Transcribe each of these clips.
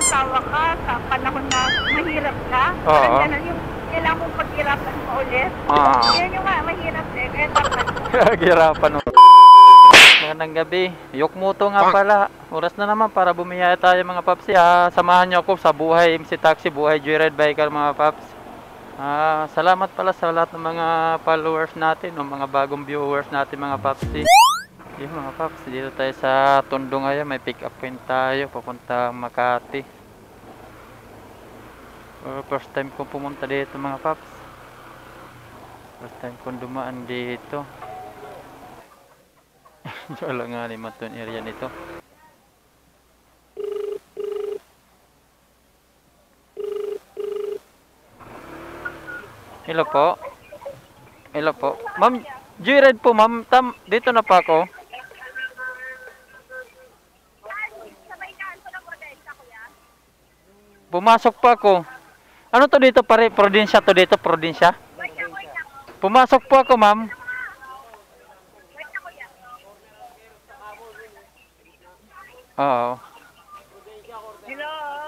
tumawa ka sa panahon na mahirap ka. Oo. Parang gano'n yung kailangan mong paghirapan pa ulit. Oo. Yan yung nga, mahirap eh. Kaya dapat Girapan mo. Magandang gabi. Yokmoto nga pala. Oras na naman para bumiyaya tayo mga paps. Samahan niyo ako sa Buhay MC Taxi, Buhay Joyride Biker mga paps. Salamat pala sa lahat ng mga followers natin o mga bagong viewers natin mga paps. Yung mga paps, dito tayo sa Tondo ngayon. May pick up point tayo papuntang Makati. First time kong pumunta dito mga paps. First time kong dumaan dito. Wala nga naman itong area nito. Hello po. Hello po. Ma'am, Joyride po ma'am. Dito na pa ako. Pumasok pa ako. Ano to dito pare? Probinsya to dito, probinsya? Pumasok po ako ma'am. Oo.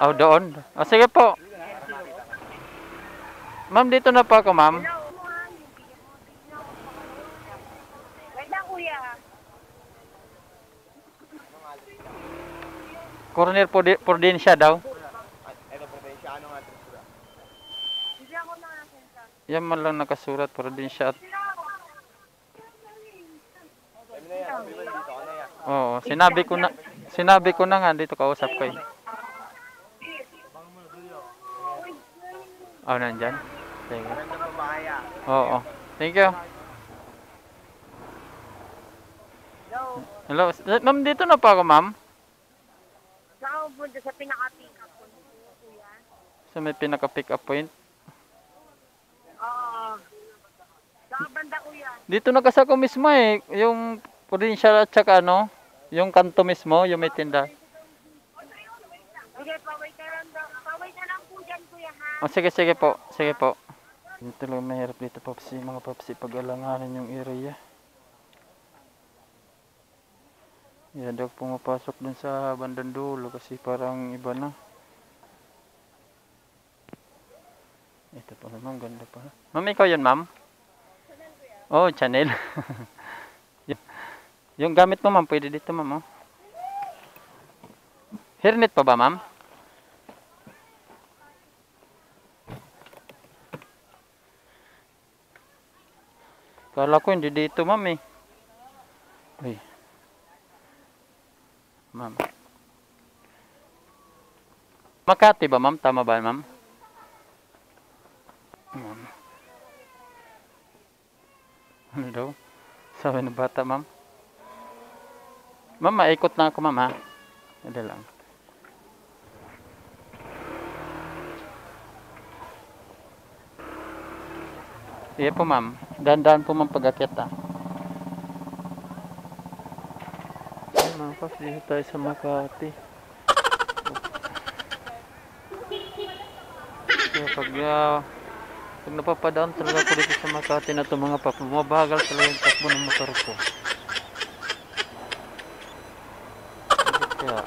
Oh, doon. Sige po. Ma'am, dito na po ako, ma'am. Corner Prudensya daw. Yan man lang nakasurat, Prudensya. Oo, sinabi ko na nga dito kausap ko eh. Oh, nandyan. Sige. Oo. Thank you. Hello. Ma'am, dito na pa ako, ma'am. saan mo sa pinaka-pick up point, kuya? So, may pinaka-pick up point. Saan banda, kuya? Dito na kasi ako mismo eh. Yung provincial at saka ano, yung kanto mismo, yung may tinda. Sige, paway ka lang po dyan, kuya, ha? Oh, sige, sige po. Sige po. Dito lang mahirap dito, papsi. Mga papsi, pag-alanganin yung area. Yan daw pumapasok dun sa bandang dulo kasi parang iba na. Ito pa naman, ganda pa. Ma'am, ikaw yun, ma'am? Oh, Chanel. Yung gamit mo, ma'am, pwede dito, ma'am. Oh. Hairnet pa ba, ma'am? Kala ko hindi dito, ma'am eh. Uy. Ma'am. Makati ba, ma'am? Tama ba, ma'am? Ma'am. Ano daw? Sabi ng bata, ma'am. Ma'am, maikot na ako, ma'am, ha? Hindi lang. Sige po, ma'am. Dahan-dahan po, ma'am, pag-akyat, ha? Mga paps, dito tayo sa Makati. Kaya pag napapadaan talaga ko dito sa Makati na ito mga paps, bumabagal talaga yung takbo ng motor ko. Kaya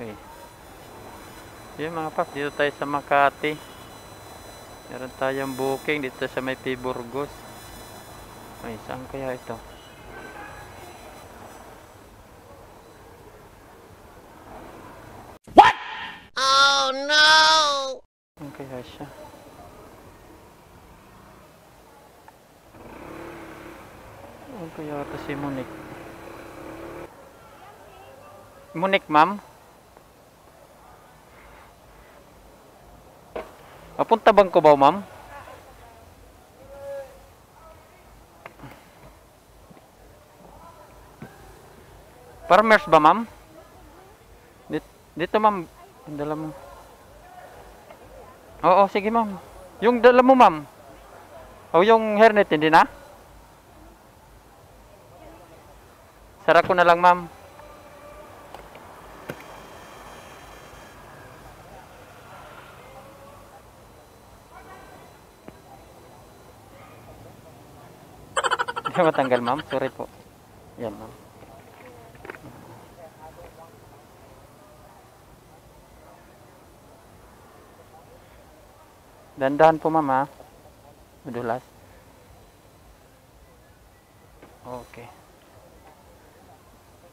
okay. Yun mga paps, dito tayo sa Makati. Meron tayong booking dito sa may P. Burgos. Ay, saan kaya ito? What? Oh no! Saan kaya siya? Saan kaya ito si Monique? Monique, ma'am? Papunta bang ko ba, ma'am? Farmers ba, ma'am? Dito, ma'am. Yung dala mo. Oo, sige, ma'am. Yung dala mo, ma'am. O yung hairnet, hindi na? Sara ko na lang, ma'am. Hindi matanggal, ma'am. Sorry po. Yan, ma'am. Dandahan po, ma'am, ha? Madulas. Okay.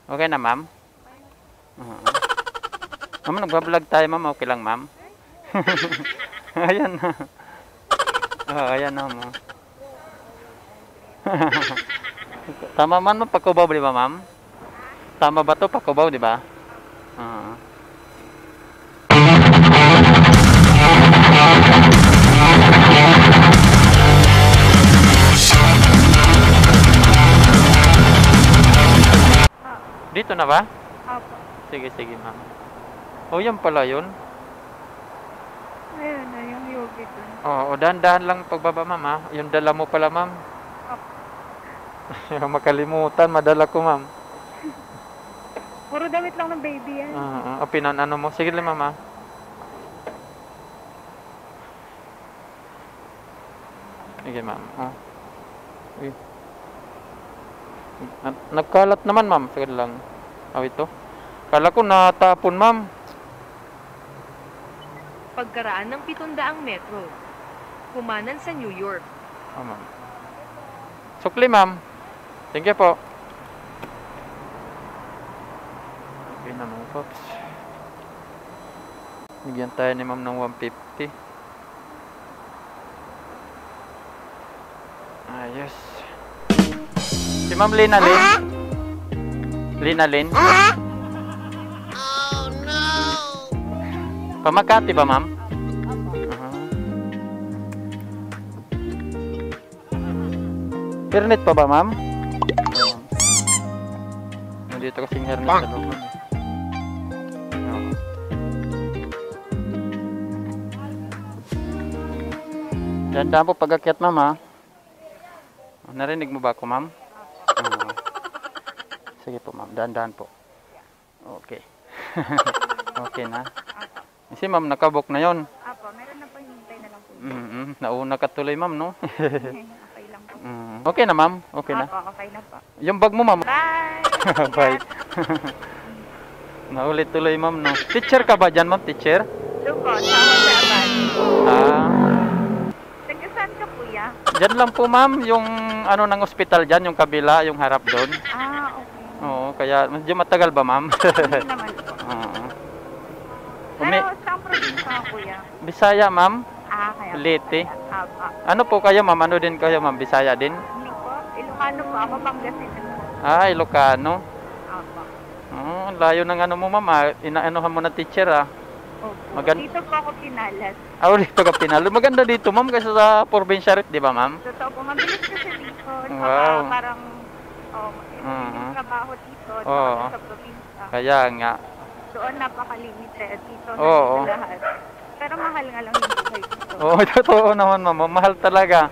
Okay na, ma'am? Ma'am, nagbablog tayo, ma'am. Okay lang, ma'am? Ayan na. Ayan na, ma'am. Tama man, ma'am, pagkubaw, di ba, ma'am? Tama ba to, pagkubaw, di ba? Dito na ba? Opo. Sige, sige, ma'am. Oh, yan pala yun. Ayun na yung yogi dun. Oo, dahan-dahan lang pagbaba, ma'am, ha? Yung dala mo pala, ma'am. Makalimutan, madala ko, ma'am. Puro damit lang ng baby yan. Ano mo? Sige lang, ma'am, ha? Sige, ma'am. Uy. Nagkalat naman, ma'am. Sige lang. Ito. Kala ko natapon, ma'am. Pagkaraan ng 700 metro, kumanan sa New York. Ma'am. Sukli, ma'am. Thank you po. Okay na, mga pops. Bigyan tayo ni ma'am ng 150. Ayos. Si ma'am Lina Lin. Lina Lin. Oh no! Pamakati ba, ma'am? Hernet pa ba, ma'am? Nandito kasing hernet sa loob, ma'am. Dahan-dahan po pag-akyat, ma'am, ha? Narinig mo ba ako, ma'am? Sige po, ma'am. Dahan-dahan po. Okay. Okay na. Kasi, ma'am, nakabok na yon. Apo, meron na po, hintay na lang po. Nauna ka tuloy, ma'am, no? Okay lang po. Okay na, ma'am. Okay na. Apo, okay na po. Yung bag mo, ma'am. Bye! Bye. Naulit tuloy, ma'am, no? Teacher ka ba dyan, ma'am? Teacher? Doon po, sa Abad. Taga-saan ka po, ya? Dyan lang po, ma'am. Yung ano ng ospital dyan, yung kabila, yung harap doon. Okay. Oo, kaya medyo matagal ba, ma'am? Hindi naman po. Oo. Pero saan probinsya ka, kuya? Bisaya, ma'am. Kaya po. Leyte. Apo. Ano po kayo, ma'am? Ano din kayo, ma'am? Bisaya din? Hindi po. Ilocano po ako, Pangasinan po. Ilocano. Apo. Layo ng ano mo, ma'am. Inaanuhan mo na teacher, Opo. Dito po ako pinalas. Dito ka pinalo. Maganda dito, ma'am, kaysa sa probinsya rin, di ba, ma'am? Totoo po. Mabilis kasi dito. Wow. Parang, yung trabaho dito. Oo. Sa probinsya. Kaya nga. Doon napaka-limited. Dito Oo. na lahat. Pero mahal nga lang yung buhay dito. Oo, totoo naman, ma'am. Mahal talaga.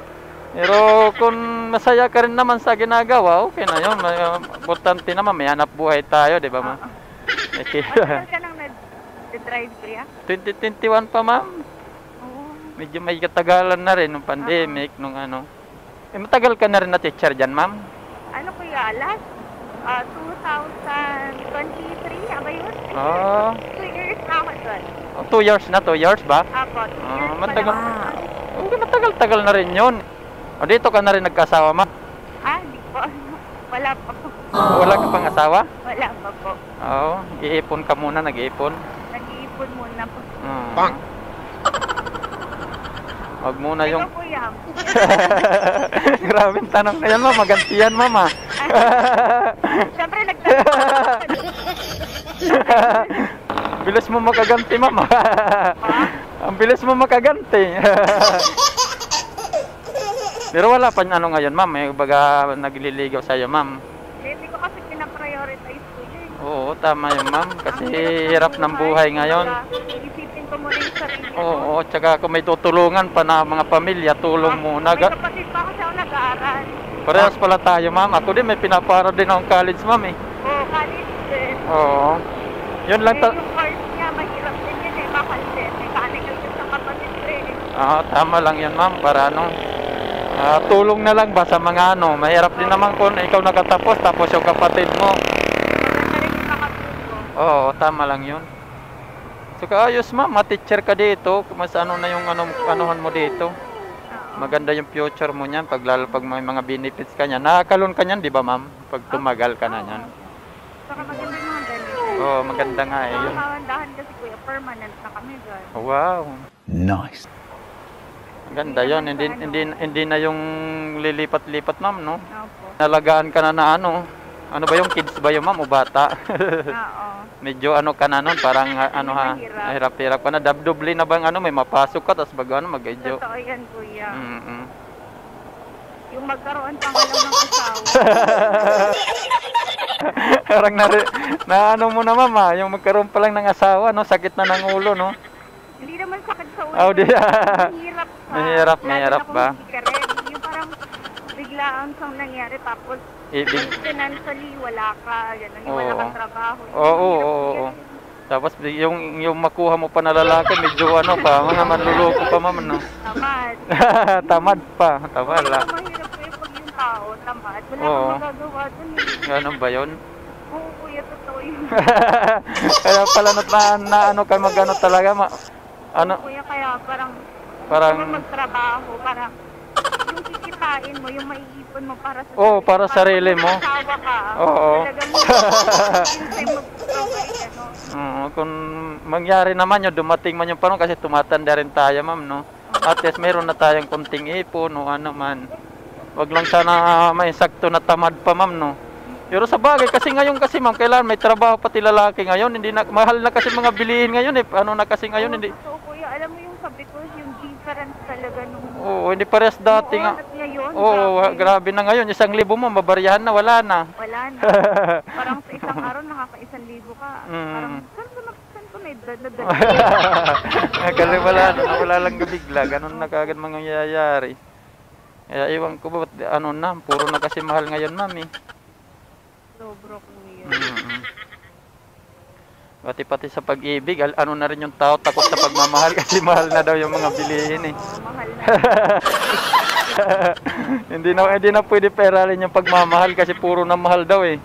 Pero kung masaya ka rin naman sa ginagawa, okay na yun. Importante naman, may hanap buhay tayo, di ba, ma'am? Okay. Matagal ka nang nag-drive, kuya? 2021 pa, ma'am. Oo. Medyo may katagalan na rin nung pandemic, nung ano. Matagal ka na rin na teacher dyan, ma'am? Ano kuya, last 2023, ba yun? 2 years na ako doon. 2 years na, 2 years ba? Apo, 2 years pa matagal. lang. Okay, matagal-tagal na rin yun. Dito ka na rin nagkasawa, ma'am? Hindi po. Wala pa po. Wala ka pang asawa? Wala pa po. Oo, iipon ka muna, nag-iipon. Nag-iipon muna po. Wag muna yung... Ito kuya. Grabing tanong na yan, ma'am. Magantiyan, ma'am, Siyempre, nagtatanong. Bilis mo makaganti, ma'am. Ang bilis mo makaganti. Pero wala pa ano ngayon, ma'am. May baga nagliligaw sa'yo, ma'am. Hindi ko kasi pinaprioritize ko yun. Oo, tama yun, ma'am. Kasi hirap ng buhay ngayon. Isipin ko muna yung sarili ko. Oo, tsaka kung may tutulungan pa na mga pamilya, tulong muna. May kapatid pa kasi ako nag-aaral. Parehas pala tayo, ma'am. Ako din, may pinapara din akong college, ma'am, Oo, college din. Oo. Yun lang Yung course niya, mahirap din yun mahal din. Mechanical din sa kapatid rin. Tama lang yan, ma'am. Para ano. Tulong na lang ba sa mga ano, mahirap din naman kung ikaw nakatapos tapos yung kapatid mo. Maganda rin yung makatulong. Oo, tama lang yun. So kaayos ma'am, ma-teacher ka dito, mas ano na yung anuhan mo dito. Maganda yung future mo niyan, lalo pag may mga benefits ka niyan. Nakakalon ka niyan, di ba ma'am? Pag tumagal ka na niyan. Saka maganda yung mga ganito. Oo, maganda nga eh. Yun. Makakandahan kasi kuya, permanent na kami dyan. Wow. Nice. Ganda yun, hindi na yung lilipat-lipat ma'am, no? Opo. Nalagaan ka na ano? Ano ba yung kids ba yung ma'am o bata? Oo. Medyo ano ka na nun, parang ano ha, Mahirap. hirap-hirap ka na. Dabdubli na bang ano, may mapasok ka, tapos bago ano, mag-edyo. Totoo yan kuya. Mm-mm. Yung magkaroon pa nga lang ng asawa. Parang na ano mo na ma'am ha, yung magkaroon pa lang ng asawa, no? Sakit na ng ulo, no? Hindi naman sakit sa ulo. Oh, di. Mahirap ka. Mahirap Lalo na kung ba? hindi ka ready. Yung parang biglaan sang nangyari tapos financially wala ka. Ganun, yung wala Oo. kang trabaho. Oo. Tapos yung makuha mo pa na lalaki, medyo ano pa, mga manluloko pa ma'am, no? Tamad. Tamad pa, wala. Mahirap kuya pag yung tao, tamad. Wala Oo. kang magagawa dun eh. Ganun ba yun? Oo kuya, totoo yun. Kaya pala na ano ka magano talaga, ano, Kuya, kaya parang parang, gusto mo magtrabaho, parang yung kikitain mo, yung maiipon mo para sa Oo, para sarili mo. Asawa ka. Oo. Talagang insay mag-provide, ano. kung mangyari naman yun, dumating man yung panahon kasi tumatanda rin tayo, ma'am, no? At least meron na tayong kunting ipon o ano man. Wag lang sana may sakto na tamad pa, ma'am, no? Pero sa bagay, kasi ngayon kasi ma'am, kailangan may trabaho pati lalaki ngayon. Hindi na, mahal na kasi mga bilihin ngayon eh. Ano na kasi ngayon, hindi. So, kuya, alam mo yung sabi ko, yung difference talaga nung Oo, hindi parehas dati nga. noon at ngayon. Oo, grabe na ngayon. 1,000 mo, mabaryahan na, wala na. Wala na. Parang sa isang araw, nakaka-1,000 ka. Parang, saan ko na-dala? Kasi wala lang bigla. Ganun na kagad mangyayari. Kaya iwan ko ba, ano na, puro na kasi mahal ngayon, ma'am eh. Sobro kuya. Pati sa pag-ibig, ano na rin yung tao, takot sa pagmamahal kasi mahal na daw yung mga bilihin eh. Oo, mahal na. hindi na pwede peralin yung pagmamahal kasi puro na mahal daw eh.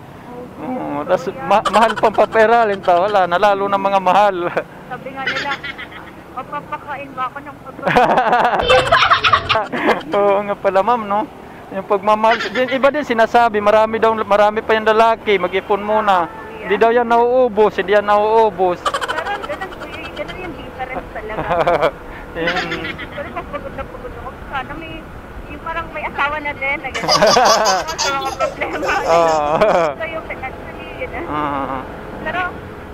Oo, tas mahal pang paperalin ta, wala, nalalo na mga mahal. Sabi nga nila, mapapakain ba ako ng Oo nga pala ma'am, no? Yung pagmamahal, iba din sinasabi, marami pa yung lalaki, mag-ipon muna. Hindi daw yan nauubos, hindi yan nauubos. Parang ganun kuya, ganun yung difference talaga. Pero pag pagod ako, sana yung parang may asawa na din, na gano'n. Sa mga problema. So yung financially, gano'n. Pero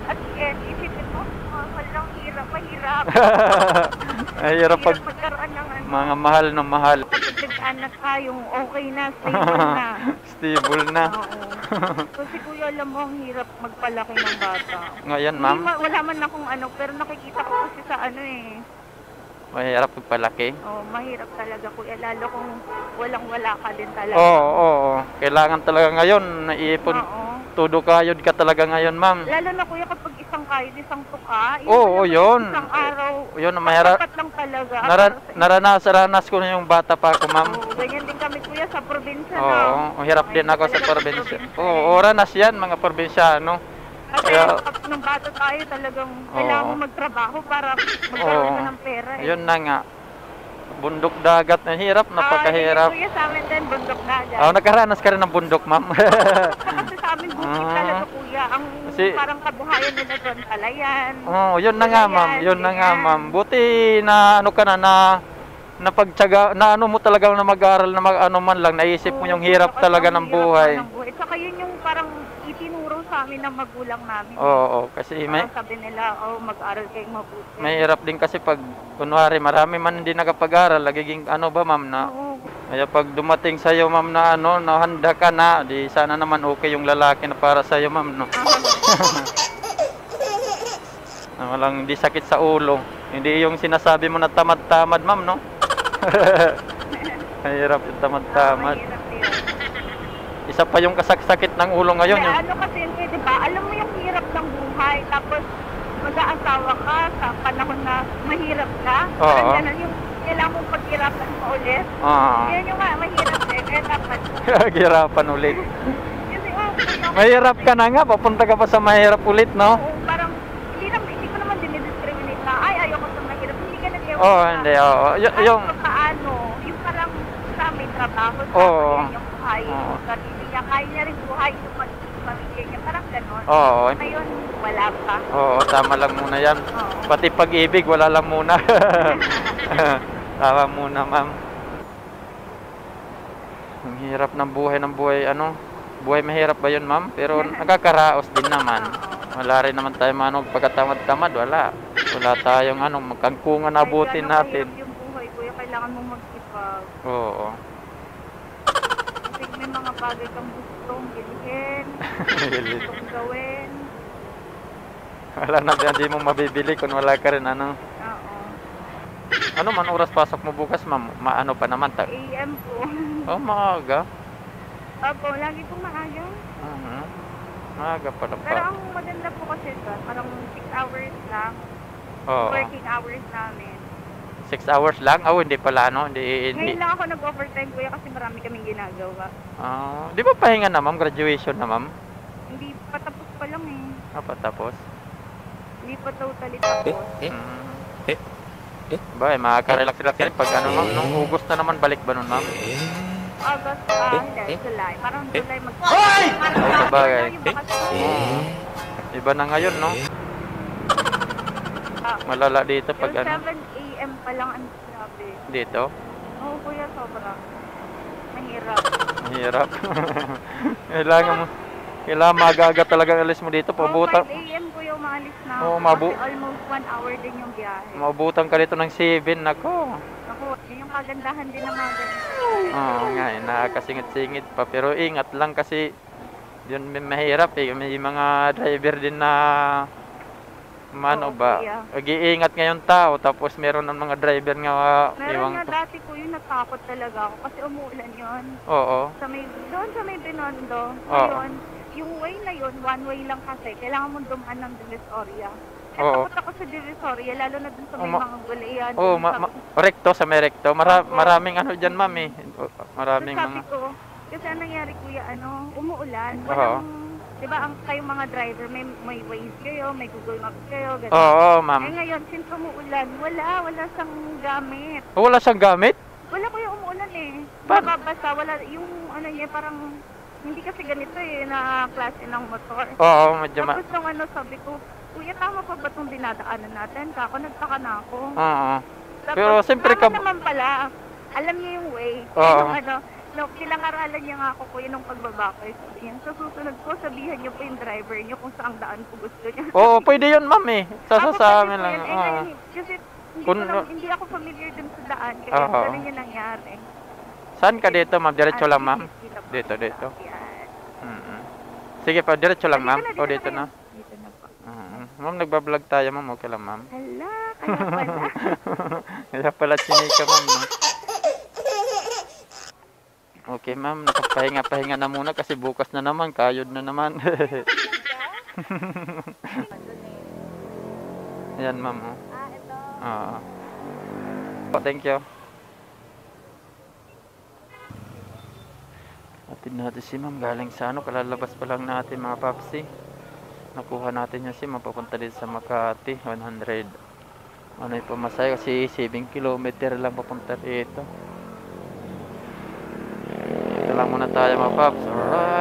at the end, isipin mo, walang mahirap. Mahirap pag magkaroon ng ano. mga mahal na mahal. Kapag nag-anak ka, yung okay na, stable na. Stable na. Oo. Kasi kuya, alam mo, ang hirap magpalaki ng bata. Ngayon, ma'am, Wala man akong ano, pero nakikita ko kasi sa ano eh. mahirap pagpalaki. Oh, mahirap talaga kuya, lalo kung walang-wala ka din talaga. Oo. Kailangan talaga ngayon, naiipon. Oo. Todo kayod ka talaga ngayon, ma'am. Lalo na kuya kapag isang kayod, isang tuka. Oo, yun. Isang araw. Yun, mahirap. Dapat lang talaga. Naranas ko na yung bata pa ako, ma'am. Oo, ganyan din kami kuya sa probinsya. Oo, hirap din ako sa probinsya. Oo, ranas yan, mga probinsyano. Kasi nung bata tayo talagang kailangan mo magtrabaho para magkaroon ka ng pera. Yun na nga. Bundok dagat, hirap, napakahirap. Kuya sa amin din, bundok dagat. Nakaranas ka rin ng bundok, ma'am. Kasi sa amin bukid talaga kuya. Ang parang kabuhayan nila doon, palayan. Yun na nga, ma'am. Yun na nga, ma'am. Buti na ano ka na napagtyaga, na ano mo talaga na mag-aral na ano man lang, naisip mo yung hirap talaga ng buhay. Saka yun yung parang itinuro sa amin ng magulang namin. Oo, kasi sabi nila, mag-aral kayong mabuti. mahirap din kasi pag kunwari marami man hindi nakapag-aral, nagiging ano ba ma'am na kaya pag dumating sa iyo ma'am na ano, na handa ka na, di sana naman okay yung lalaki na para sa iyo ma'am, no. Na walang hindi sakit sa ulo. Hindi yung sinasabi mo na tamad-tamad ma'am, no. Mahirap yung tamad-tamad. Isa pa yung kasaksakit ng ulo ngayon. Kaya ano kasi yun, di ba? Alam mo yung hirap ng buhay, tapos mag-aasawa ka sa panahon na mahirap ka. Oo. Ganun, yung kailangan mong paghirapan pa ulit. Ah. Yan yung mahirap eh. Kaya dapat. Hirapan ulit. Kasi Mahirap ka na nga, papunta ka pa sa mahirap ulit, no? oo, parang, hindi ko naman dinidiscriminate na, ay, ayoko sa mahirap. Hindi ka nag-ewan Oo, sa- hindi, oo. Yung, Kahit paano, yung parang sa may trabaho, Oo. yan yung buhay, Oo. yung sarili niya, kaya niya rin buhay yung pamilya niya, parang ganon. oo, Ngayon, wala pa. oo, tama lang muna yan. Oo. Pati pag-ibig, wala lang muna. Tama muna, ma'am. Ang hirap ng buhay, ano? Buhay mahirap ba yun, ma'am? Pero nakakaraos din naman. Wala rin naman tayo manong pagkatamad-tamad, wala. Wala tayong magkangkungan abutin Kahit natin. gano'n kahirap yung buhay, kuya, kailangan mong magsipag. Oo. Kasi may mga bagay kang gustong bilhin, gustong gawin. Wala na, hindi mo mabibili kung wala ka rin, ano. Oo. Ano man oras pasok mo bukas, ma'am? Maano pa naman? AM po. Oh, maaga. Opo, lagi pong maaga. Maaga pala Pero pa. ang maganda po kasi ito, parang 6 hours lang. Oo. Working hours namin. 6 hours lang? Oh, hindi pala, ano? Hindi. Ngayon lang ako nag-overtime, kuya, kasi marami kaming ginagawa. Di ba pahinga na, ma'am? Graduation na, ma'am? Hindi pa tapos pa lang eh. Tapos? Hindi pa totally tapos. Ba, makaka-relax-relax yan pag ano, ma'am? Nung August na naman, balik ba nun, ma'am? August, hindi, July. Parang July mag- Ay, sabagay. Yung bakasyon. Oo. Iba na ngayon, no? Malala dito pag Yung ano? 7 AM pa lang, ang grabe. Dito? Oo, kuya, sobra. Mahirap. Mahirap. Kailangan magaga talaga alis mo dito. Oo, Pabutan. 5 AM kuya, umalis na Oo, ako. Kasi almost 1 hour din yung biyahe. Mabutan ka dito ng 7. Nako. Ako, yun yung kagandahan din ng mga ganito. Oo nga, nakakasingit-singit pa. Pero ingat lang kasi yun mahirap eh. May mga driver din na Oo, ba? kuya. Nag-iingat ngayon tao. Tapos meron ng mga driver nga Meron iwang nga dati ko yun, natakot talaga ako kasi umuulan yun. Oo. Doon sa may Binondo. Oo. Ngayon, yung way na yun, one way lang kasi. Kailangan mong dumaan ng Divisoria. Eh, Oo. takot ako sa Divisoria, lalo na dun sa may ma- mga gulayan. Oh, dun sa- recto sa may recto. Opo. Maraming ano diyan, ma'am eh. Maraming Tapos sabi mga ko, kasi anong nangyari kuya, umuulan. Oo. Walang, di ba ang kayong mga driver, may Waze kayo, may Google Maps kayo, ganun. Oo, Eh ma'am. ngayon, since umuulan, wala siyang gamit. Wala siyang gamit? Wala kuya umuulan eh. Paano? Nababasa, wala, yung ano niya, parang, hindi kasi ganito eh, na klase ng motor. Oo, medyo Tapos nung sabi ko, kuya, tama pa ba itong dinadaanan natin? Kako, nagtaka na ako. Oo. Tapos, Pero siyempre tama ka- naman pala. Alam niya yung way. Oo. Nung pinangaralan niya nga ako kuya nung pagbaba ko. Sabi niya, sa susunod ko, sabihan niyo po yung driver niyo kung saan daan po gusto niya. Oo, pwede yun, ma'am eh. Ako Sa kasi amin po lang. yun, Oo. ngayon, kasi hindi ako familiar dun sa daan. Kaya Oo. ganun yung nangyari. Saan ka dito, ma'am? Diretso lang, ma'am? Dito po. Dito. Yan. Sige pa, diretso lang, ma'am. Dito O, dito na. Dito na po. Ma'am, nagbablog tayo, ma'am. Okay lang, ma'am. Hala, kaya pala. Kaya pala chinika, ma'am. No? Okay, ma'am. Nakapahinga na muna kasi bukas na naman. Kayod na naman. Ayan, ma'am. Oh. Ito. Thank you. Atin natin si ma'am. Galing sa kalalabas pa lang natin mga papsi. Nakuha natin yung SIM. Mapapunta din sa Makati. 100. Ano yung pumasaya kasi 7 kilometer lang papunta dito. Ito lang muna tayo mga paps. Alright.